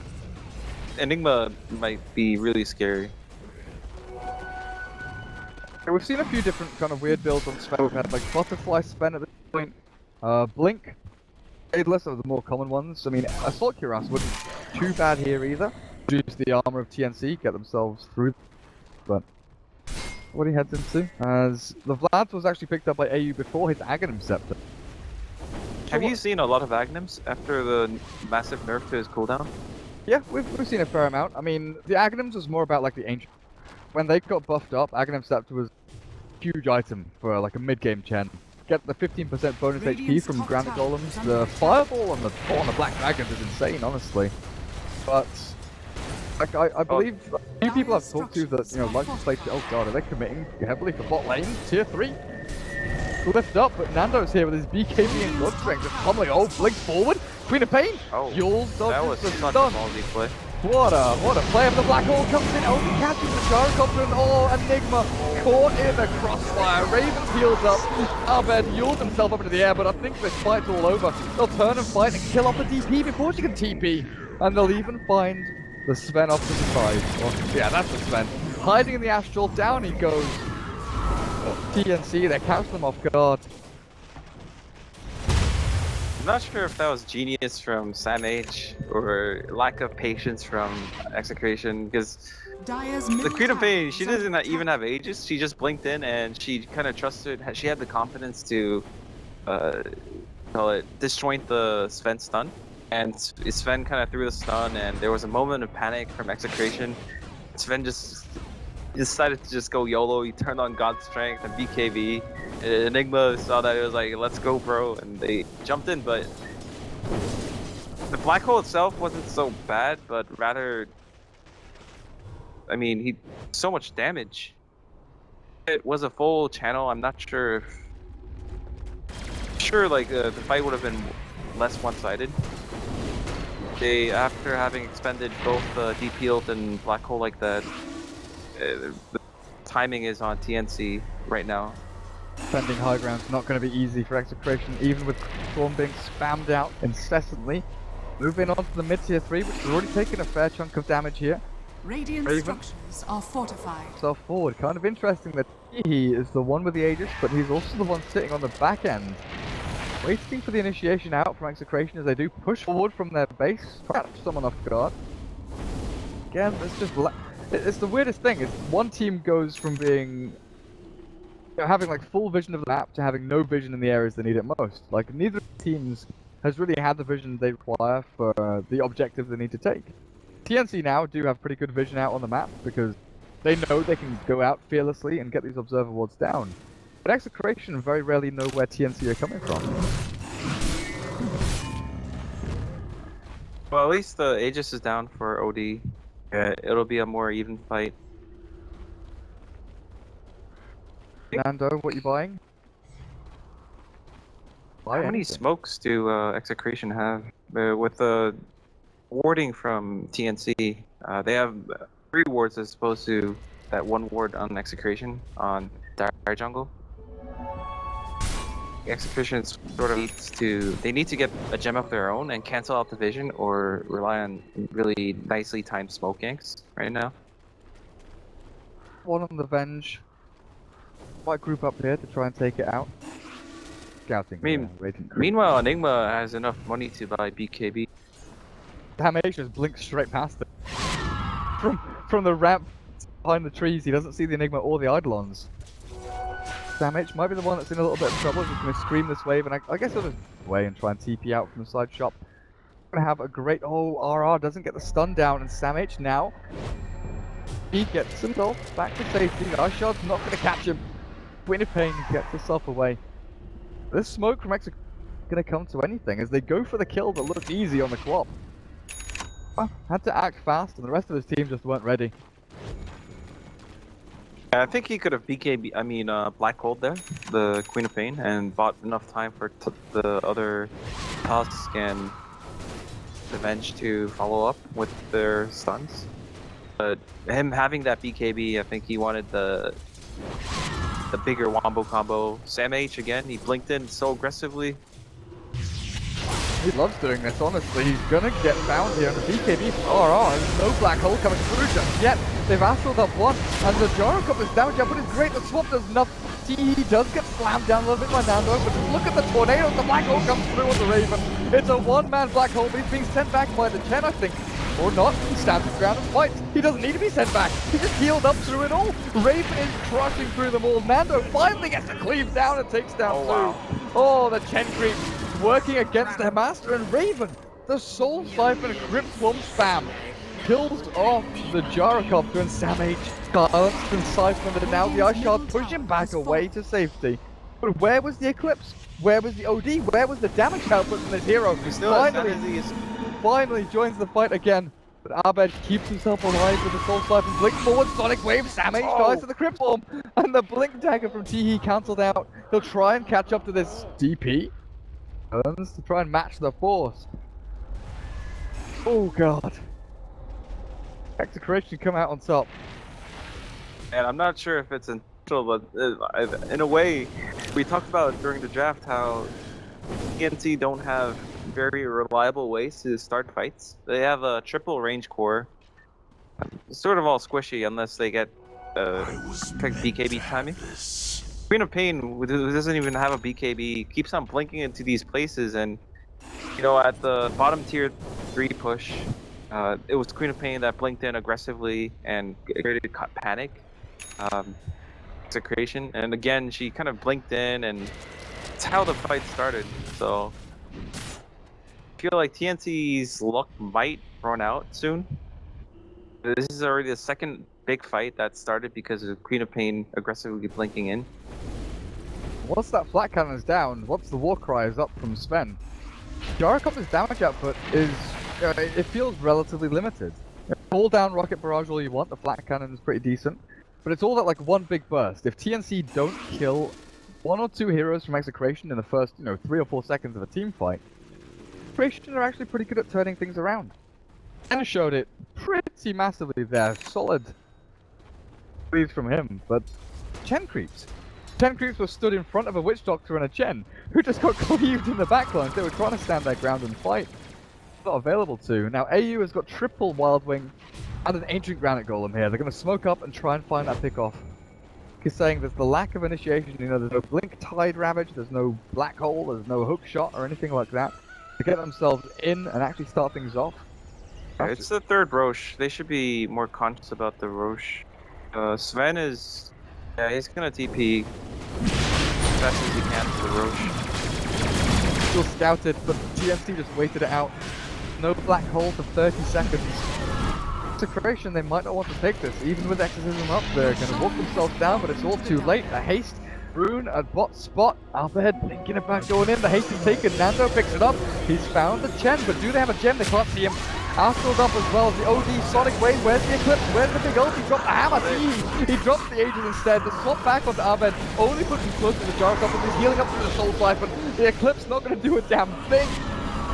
Enigma might be really scary. Okay, we've seen a few different kind of weird builds on Sven. We've had like Butterfly Sven at this point, Blink, Ageless are the more common ones. I mean, Assault Cuirass wouldn't be too bad here either. Reduce the armor of TNC, get themselves through. But what he heads into, as the Vlad was actually picked up by AU before his Aghanim Scepter. Have you seen a lot of Aghanims after the massive nerf to his cooldown? Yeah, we've seen a fair amount. I mean, the Aghanims was more about like the ancient. When they got buffed up, Aghanim Scepter was a huge item for like a mid-game Chen. Get the 15% bonus HP from Granite Golems. The Fireball on the Black Dragons is insane, honestly. But like I believe a few people I've talked to that, you know, like to play. Oh god, are they committing heavily for bot lane? Tier 3? Lift up, but Nando's here with his BKB and God Strength just pummeling. Oh, Blink forward, Queen of Pain. Oh, Yule's that was dodges such the a stun. ballsy play. What a play! The Black Hole comes in, only catches the Gyrocopter, and oh, Enigma caught in the crossfire. Ravens heals up. Abed Yules himself up into the air, but I think this fight's all over. They'll turn and fight and kill off the DP before she can TP, and they'll even find the Sven off to the side. Oh, yeah, that's the Sven. Hiding in the Astral, down he goes. TNC, they catch them off guard. I'm not sure if that was genius from Sam H or lack of patience from Execration, because the Queen of Pain, she doesn't even have Aegis. She just blinked in and she kind of trusted, she had the confidence to disjoint the Sven stun. And Sven kind of threw the stun, and there was a moment of panic from Execration. Sven just decided to just go YOLO. He turned on God's Strength and BKB. Enigma saw that, it was like, let's go, bro, and they jumped in. But the black hole itself wasn't so bad, but rather, I mean, he so much damage. It was a full channel. I'm not sure if like the fight would have been less one-sided. They, after having expended both DP ult and black hole like that, the timing is on TNC right now. Defending high ground's not going to be easy for Execration, even with Storm being spammed out incessantly. Moving on to the mid-tier 3, which has already taken a fair chunk of damage here. Radiant Raven. structures are fortified. So forward, kind of interesting that he is the one with the Aegis, but he's also the one sitting on the back end, waiting for the initiation out from Execration as they do push forward from their base, try to catch someone off guard. Again, it's the weirdest thing, is one team goes from being, having like full vision of the map to having no vision in the areas they need it most. Like, neither of the teams has really had the vision they require for the objective they need to take. TNC now do have pretty good vision out on the map because they know they can go out fearlessly and get these observer wards down. But Execration very rarely know where TNC are coming from. Well, at least the Aegis is down for OD. It'll be a more even fight. Nando, what you buying? How many smokes do Execration have? With the warding from TNC, they have 3 wards as opposed to that 1 ward on Execration on Dire Jungle. Execration sort of need to get a gem of their own and cancel out the vision, or rely on really nicely timed smoke ganks right now. One on the Venge. Might group up here to try and take it out. Scouting. Meanwhile, Enigma has enough money to buy BKB. Damage just blinks straight past it. From the ramp behind the trees, he doesn't see the Enigma or the Eidolons. Damage might be the one that's in a little bit of trouble. He's going to scream this wave, and I guess he'll just away and try and TP out from the side shop. Going to have a great... Oh, RR doesn't get the stun down, and Samh now, he gets himself back to safety. Arshad's not going to catch him. Queen of Pain gets herself away. This smoke from Execration is going to come to anything as they go for the kill that looked easy on the Quap. Had to act fast, and the rest of his team just weren't ready. I think he could have black holed there, the Queen of Pain, and bought enough time for the other Tusk and the Venge to follow up with their stuns. But him having that BKB, I think he wanted the bigger wombo combo. Samh again, he blinked in so aggressively. He loves doing this, honestly. He's gonna get found here, and the BKB from RR. There's no black hole coming through just yet. They've assled up one, and the Gyrocop is down, but it's great. The swap does nothing. He does get slammed down a little bit by Nando, but just look at the tornado. The black hole comes through on the Raven. It's a one-man black hole, but he's being sent back by the Chen, I think. Or not. He stands his ground and fights. He doesn't need to be sent back. He just healed up through it all. Raven is crushing through them all. Nando finally gets to cleave down and takes down two. Wow. Oh, the Chen creep working against their master, and Raven, the Soul Siphon Grip Swamp spam, kills off the Gyrocopter, and Samh silenced and siphoned, and now the Ice Shard push him back away to safety. But where was the Eclipse? Where was the OD? Where was the damage output from this hero? Finally joins the fight again. But Abed keeps himself alive with the Soul Siphon. Blink forward, Sonic Wave, Samh dies to the Crypt Form, and the Blink Dagger from Teehee cancelled out. He'll try and catch up to this DP. Turns to try and match the force. Oh god. Execration come out on top. And I'm not sure if it's intentional, but in a way, we talked about during the draft how TNC don't have very reliable ways to start fights. They have a triple range core. It's sort of all squishy unless they get perfect BKB timing. Queen of Pain, who doesn't even have a BKB, keeps on blinking into these places, and you know, at the bottom tier 3 push, it was Queen of Pain that blinked in aggressively and created panic. Execration, and again she kind of blinked in, and that's how the fight started. So I feel like TNC's luck might run out soon. This is already the second big fight that started because of Queen of Pain aggressively blinking in. Once that flat cannon's down, once the war cry is up from Sven, Gyrocopter's damage output is, it feels relatively limited. Pull down rocket barrage all you want, the flat cannon is pretty decent, but it's all that like one big burst. If TNC don't kill 1 or 2 heroes from Execration in the first, 3 or 4 seconds of a team fight, Execration are actually pretty good at turning things around. And showed it pretty massively there. Solid leads from him, but Chen creeps. Chen creeps were stood in front of a Witch Doctor and a Chen, who just got cleaved in the backlines. They were trying to stand their ground and fight. Not available to. Now AU has got triple Wild Wing and an Ancient Granite Golem here. They're going to smoke up and try and find that pick off. He's saying there's the lack of initiation, there's no Blink Tide Ravage, there's no Black Hole, there's no Hook Shot or anything like that to get themselves in and actually start things off. It's the third Roche. They should be more conscious about the Roche. Sven is... Yeah, he's gonna TP as fast as he can for the Roche. Still scouted, but TNC just waited it out. No Black Hole for 30 seconds. Execration, they might not want to take this. Even with Exorcism up, they're gonna walk themselves down, but it's all too late. A haste, Rune at bot spot. Alphahead thinking about going in. The haste is taken. Nando picks it up. He's found the Chen, but do they have a gem? They can't see him. Astral's up as well. The OD Sonic Wave. Where's the Eclipse? Where's the big ult? He dropped the hammer. He drops the Aegis instead. The swap back onto Abed only puts him close to the Gyrocopter. He's healing up to the Soul Siphon. The Eclipse not going to do a damn thing.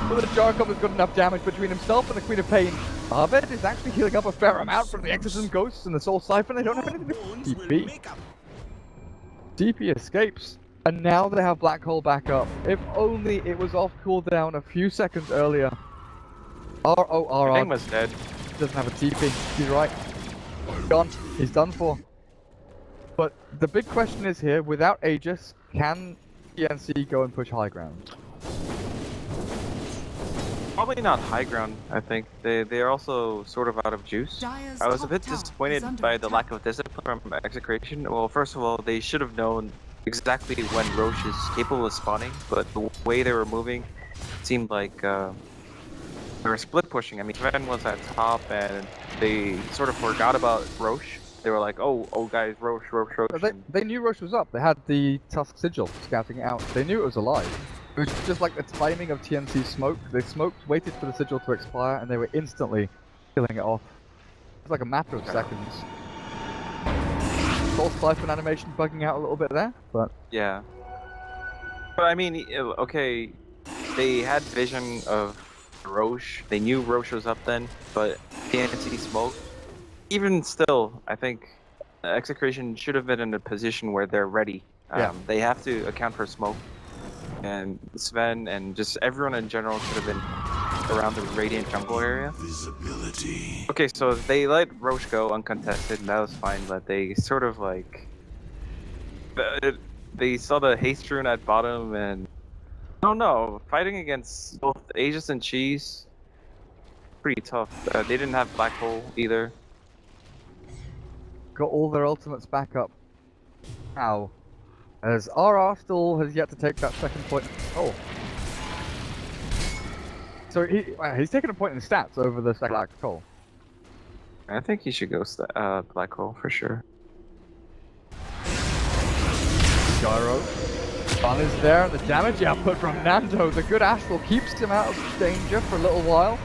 But the Gyrocopter's got enough damage between himself and the Queen of Pain. Abed is actually healing up a fair amount from the Exorcism Ghosts and the Soul Siphon. They don't have anything to do with DP. DP escapes. And now they have Black Hole back up. If only it was off cooldown a few seconds earlier. RORR was dead. Doesn't have a TP. He's right. Gone. He's done for. But the big question is here, without Aegis, can TNC go and push high ground? Probably not high ground, I think. They're also sort of out of juice. I was a bit disappointed by the lack of discipline from Execration. Well, first of all, they should have known exactly when Roche is capable of spawning, but the way they were moving seemed like they were split pushing. I mean, Sven was at top, and they sort of forgot about Roche. They were like, oh guys, Roche. They knew Roche was up. They had the Tusk Sigil scouting it out. They knew it was alive. It was just like the timing of TNC's smoke. They smoked, waited for the Sigil to expire, and they were instantly killing it off. It was like a matter of seconds. Soul Siphon animation bugging out a little bit there, but... Yeah. But I mean, okay, they had vision of Roche. They knew Roche was up then, but TNC smoke. Even still, I think Execration should have been in a position where they're ready. They have to account for smoke. And Sven and just everyone in general should have been around the Radiant jungle area. Visibility. Okay, so they let Roche go uncontested, and that was fine, but they sort of like... They saw the haste rune at bottom, and... I don't know, fighting against both Aegis and Cheese, pretty tough. They didn't have Black Hole either. Got all their ultimates back up. Now, as RR still has yet to take that second point. Oh. So he's taken a point in stats over the second Black Hole. I think he should go Black Hole for sure. Gyro. Fun is there, and the damage output from Nando, the good Astral, keeps him out of danger for a little while.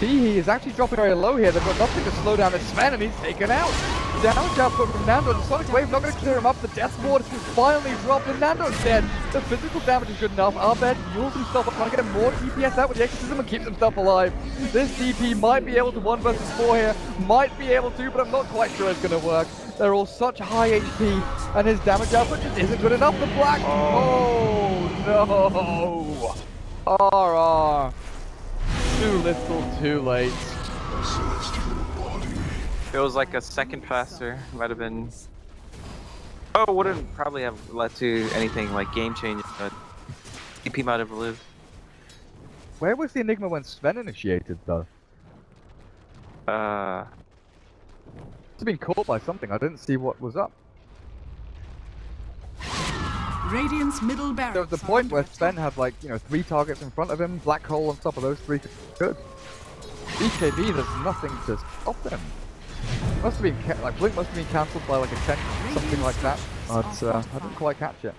He is actually dropping very low here. They've got nothing to slow down this Sven, and he's taken out. Damage output from Nando, the Sonic Wave not going to clear him up. The Death Ward finally dropped, and Nando's dead. The physical damage is good enough. Abed fuels himself up, trying to get more DPS out with the Exorcism and keeps himself alive. This DP might be able to 1 versus 4 here. Might be able to, but I'm not quite sure it's going to work. They're all such high HP, and his damage output just isn't good enough. The Black... Oh, no! RR. Too little, too late. It was like a second faster. Might have been... Oh, wouldn't probably have led to anything like game changing, but DP might have lived. Where was the Enigma when Sven initiated, though? It's been caught by something. I didn't see what was up. Radiant's middle barracks. There was the point where Sven had like, 3 targets in front of him, Black Hole on top of those 3. Good. BKB, there's nothing to stop them. Must have been like Blink must have been cancelled by like a 10, something like that. But I didn't quite catch it.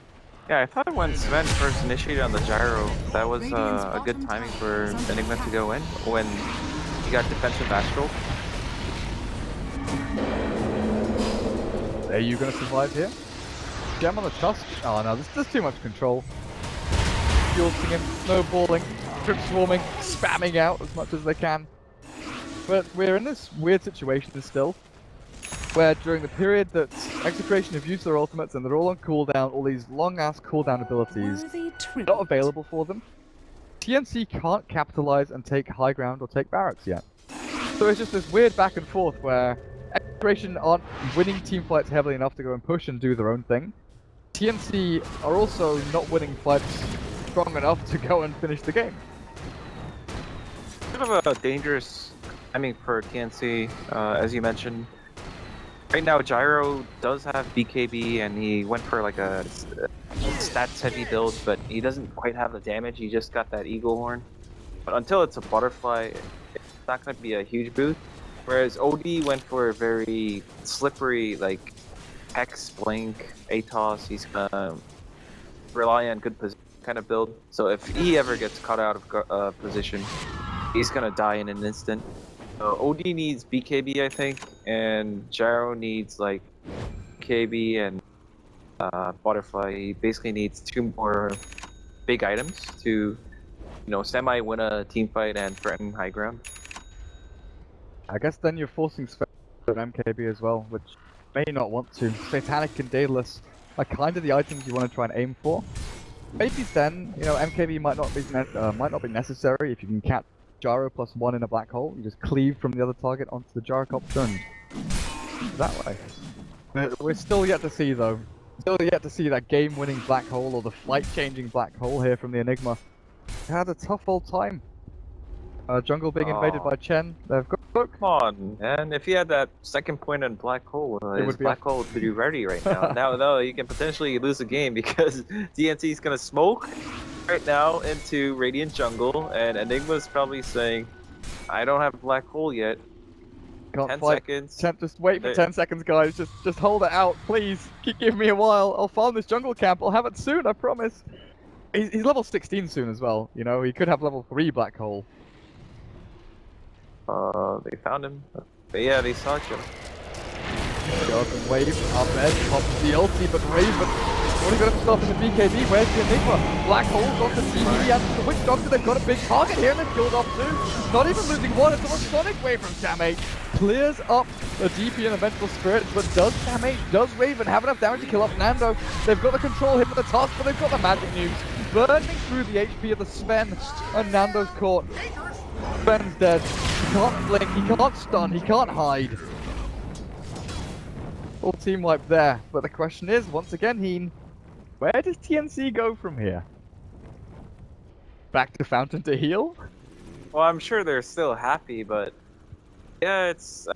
Yeah, I thought when Sven first initiated on the gyro, that was a good timing for Enigma to go in when he got defensive astral. Are you gonna survive here? Gem on the tusk? Oh no, this is too much control. Fueling him, snowballing, trip swarming, spamming out as much as they can. But we're in this weird situation still, where during the period that Execration have used their ultimates and they're all on cooldown, all these long-ass cooldown abilities not available for them, TNC can't capitalize and take high ground or take barracks yet. So it's just this weird back and forth where Execration aren't winning team fights heavily enough to go and push and do their own thing. TNC are also not winning fights strong enough to go and finish the game. Bit of a dangerous timing for TNC, as you mentioned. Right now, Gyro does have BKB, and he went for like a stats-heavy build, but he doesn't quite have the damage. He just got that Eagle Horn. But until it's a butterfly, it's not going to be a huge boost. Whereas OD went for a very slippery, like Hex, Blink, ATOS. He's gonna rely on good position kind of build. So if he ever gets caught out of position, he's gonna die in an instant. OD needs BKB, I think, and Gyro needs like KB and Butterfly. He basically needs 2 more big items to, you know, semi-win a team fight and threaten high ground. I guess then you're forcing Sven to MKB as well, which may not want to. Satanic and Daedalus are kind of the items you want to try and aim for. Maybe then, you know, MKB might not be necessary if you can catch Gyro +1 in a black hole. You just cleave from the other target onto the gyrocopter and that way. We're still yet to see though. Still yet to see that game-winning black hole or the fight-changing black hole here from the Enigma. They had a tough old time. Jungle being invaded by Chen. They've got. Come on, man. If you had that second point in black hole, his black hole would be ready right now. Now, you can potentially lose a game because TNC is gonna smoke right now into Radiant Jungle, and Enigma's probably saying, "I don't have black hole yet." Can't 10 fight. seconds. Just wait for 10 seconds, guys. Just hold it out, please. Give me a while. I'll farm this jungle camp. I'll have it soon. I promise. He's level 16 soon as well. You know, he could have level 3 black hole. They found him. But yeah, they saw each other. Goes and waves, up edge, pops the ulti, but Raven only got himself in the BKB. Where's the Enigma? Black hole got the TNC and the Witch Doctor. They've got a big target here and they've killed off 2. Not even losing 1. It's a Sonic Wave from Damage. Clears up the DP and the Vengeful Spirit, but does Damage, does Raven have enough damage to kill off Nando? They've got the control hit with the task, but they've got the magic nukes. Burning through the HP of the Sven, and Nando's caught. Sven's dead. He can't blink, he can't stun, he can't hide. Full team wipe there, but the question is, once again, Heen, where does TNC go from here? Back to Fountain to heal? Well, I'm sure they're still happy, but yeah, it's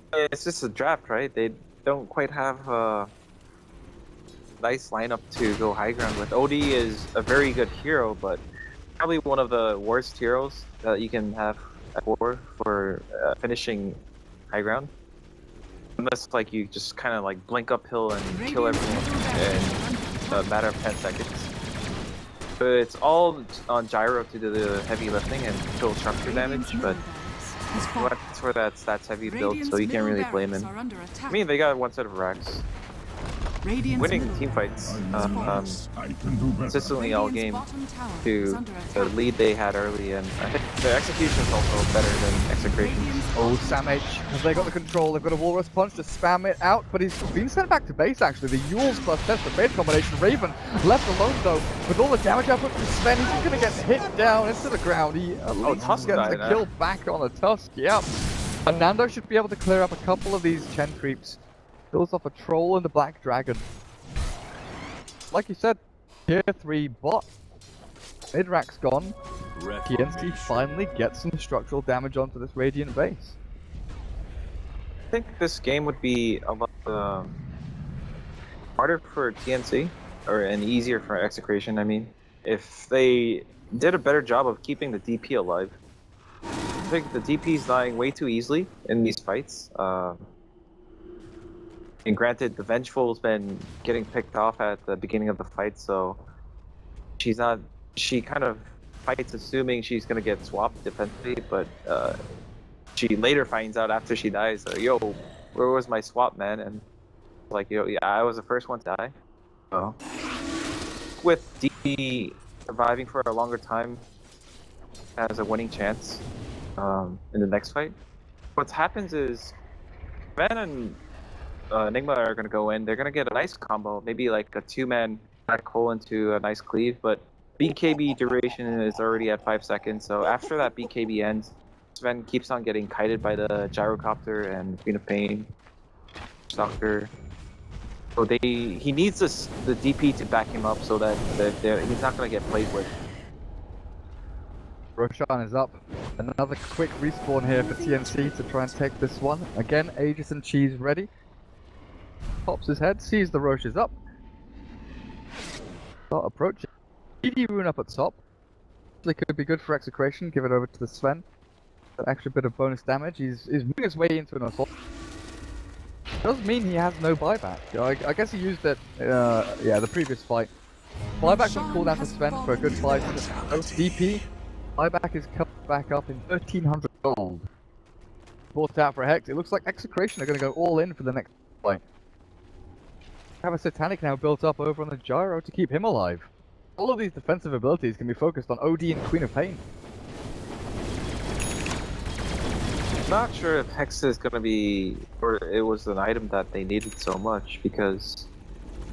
just a draft, right? They don't quite have a nice lineup to go high ground with. OD is a very good hero, but probably one of the worst heroes that you can have at war for finishing high ground. Unless like you just kind of like blink uphill and kill everyone in a matter of 10 seconds. But it's all on Gyro to do the heavy lifting and kill structure damage, but that's for that stats heavy build, so you can't really blame him. I mean, they got 1 set of racks. Winning team fights consistently all game to the lead they had early, and I think their execution is also better than Execration. Oh, Sam H, have they got the control? They've got a Walrus Punch to spam it out, but he's been sent back to base actually. The Yules plus Test the base combination. Raven left alone though, with all the damage output from Sven, he's just gonna get hit down into the ground. He Tusk gets the kill back on the Tusk, yep. And Nando should be able to clear up a couple of these Chen creeps. Kills off a Troll and a Black Dragon. Like you said, tier 3 bot. Mid-rack's gone. TNC finally gets some structural damage onto this Radiant base. I think this game would be a lot harder for TNC, and easier for Execration, I mean, if they did a better job of keeping the DP alive. I think the DP is dying way too easily in these fights. And granted, the Vengeful's been getting picked off at the beginning of the fight, so she's not. She kind of fights assuming she's gonna get swapped defensively, but she later finds out after she dies, yo, where was my swap, man? And like, yo, yeah, I was the first one to die. So with DP surviving for a longer time, has a winning chance in the next fight. What happens is Van and Enigma are gonna go in. They're gonna get a nice combo, maybe like a 2-man black hole into a nice cleave. But BKB duration is already at 5 seconds. So after that BKB ends, Sven keeps on getting kited by the gyrocopter and Queen of Pain, Doctor. So he needs the DP to back him up so that he's not gonna get played with. Roshan is up. Another quick respawn here for TNC to try and take this one. Again, Aegis and Cheese ready. Pops his head, sees the Rosh is up. Start approaching. DD rune up at top. They could be good for Execration. Give it over to the Sven. That extra bit of bonus damage. He's moving his way into an assault. Does mean he has no buyback. I guess he used it, yeah, the previous fight. Buyback on cooldown for Sven for a good 5 minutes. DP. Buyback is coming back up in 1300 gold. Bought out for a Hex. It looks like Execration are going to go all in for the next fight. Have a Satanic now built up over on the Gyro to keep him alive. All of these defensive abilities can be focused on OD and Queen of Pain. Not sure if Hex is gonna be, or it was an item that they needed so much, because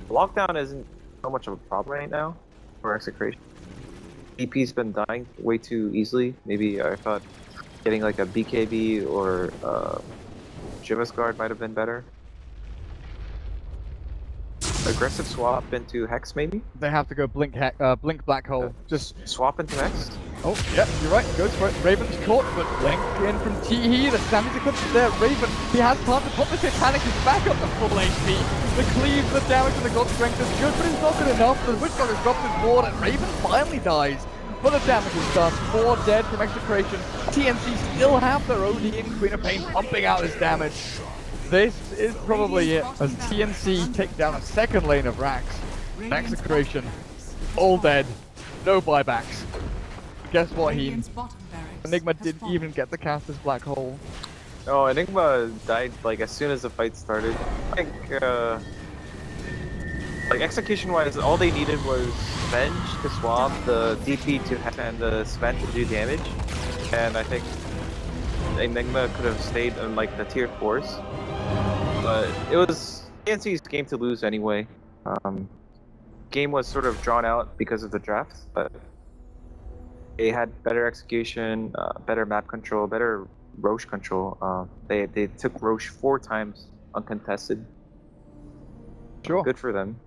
lockdown isn't so much of a problem right now for Execration. DP's been dying way too easily. Maybe I thought getting like a BKB or Jiva's Guard might have been better. Aggressive swap into Hex, maybe? They have to go blink Black Hole. Just swap into Hex? Oh, yeah, you're right. Goes for it. Raven's caught, but blink in from Teehee. The damage eclipse is there. Raven, he has time to pop the Satanic. He's back up to full HP. The cleave, the damage, and the god strength is good, but it's not good enough. The Witchdog has dropped his ward, and Raven finally dies. But the damage is done. 4 dead from Execration. TNC still have their OD and Queen of Pain pumping out his damage. This is probably it, as TNC take down a second lane of Rax. Execration, all dead, no buybacks. Guess what, Heen? Enigma didn't even get the caster's Black Hole. Oh, Enigma died like as soon as the fight started. I think, like execution-wise, all they needed was Venge to swap, the DP to Hex, and the Sven to do damage. And I think Enigma could have stayed on like the tier 4s. But it was TNC's game to lose anyway. Game was sort of drawn out because of the draft, but they had better execution, better map control, better Roche control. They took Roche 4 times uncontested. Sure. Good for them.